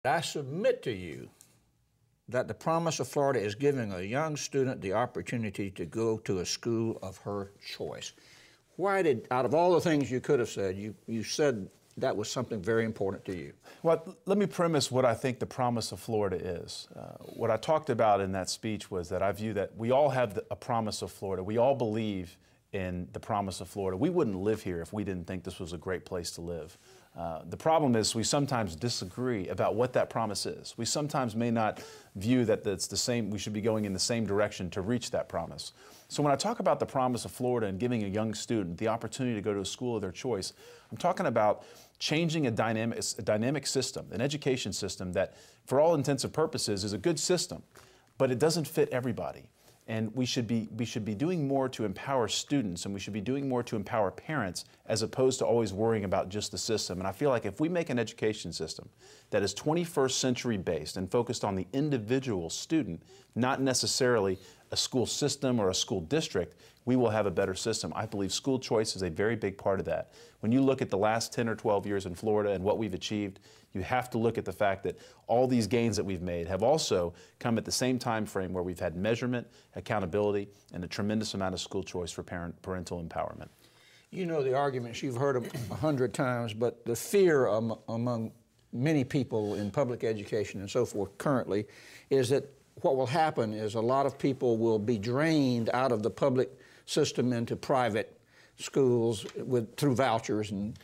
I submit to you that the promise of Florida is giving a young student the opportunity to go to a school of her choice. Why did, out of all the things you could have said, you said that was something very important to you? Well, let me premise what I think the promise of Florida is. What I talked about in that speech was that I view that we all have a promise of Florida. We all believe in the promise of Florida. We wouldn't live here if we didn't think this was a great place to live. The problem is we sometimes disagree about what that promise is. We sometimes may not view that it's the same, we should be going in the same direction to reach that promise. So when I talk about the promise of Florida and giving a young student the opportunity to go to a school of their choice, I'm talking about changing a dynamic system, an education system that, for all intents and purposes, is a good system, but it doesn't fit everybody. And we should be doing more to empower students, and we should be doing more to empower parents, as opposed to always worrying about just the system. And I feel like if we make an education system that is 21st century based and focused on the individual student, not necessarily a school system or a school district, we will have a better system. I believe school choice is a very big part of that. When you look at the last 10 or 12 years in Florida and what we've achieved, you have to look at the fact that all these gains that we've made have also come at the same time frame where we've had measurement, accountability, and a tremendous amount of school choice for parental empowerment. You know the arguments, you've heard them 100 times, but the fear among many people in public education and so forth currently is that what will happen is a lot of people will be drained out of the public system into private schools through vouchers and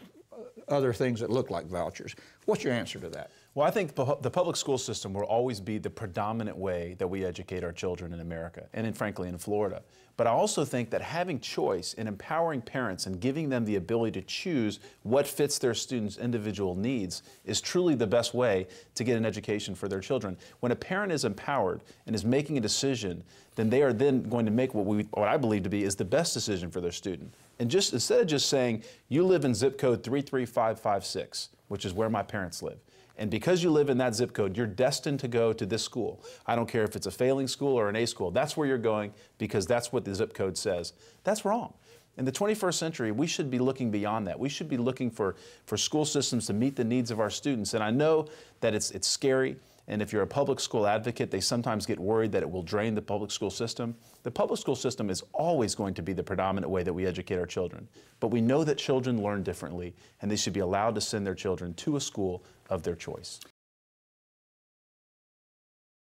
other things that look like vouchers. What's your answer to that? Well, I think the public school system will always be the predominant way that we educate our children in America and frankly in Florida. But I also think that having choice and empowering parents and giving them the ability to choose what fits their students' individual needs is truly the best way to get an education for their children. When a parent is empowered and is making a decision, then they are then going to make what I believe to be is the best decision for their student. And just instead of just saying, you live in zip code 33556, which is where my parents live, and because you live in that zip code, you're destined to go to this school. I don't care if it's a failing school or an A school. That's where you're going because that's what the zip code says. That's wrong. In the 21st century, we should be looking beyond that. We should be looking for school systems to meet the needs of our students. And I know that it's scary. And if you're a public school advocate, they sometimes get worried that it will drain the public school system. The public school system is always going to be the predominant way that we educate our children. But we know that children learn differently, and they should be allowed to send their children to a school of their choice.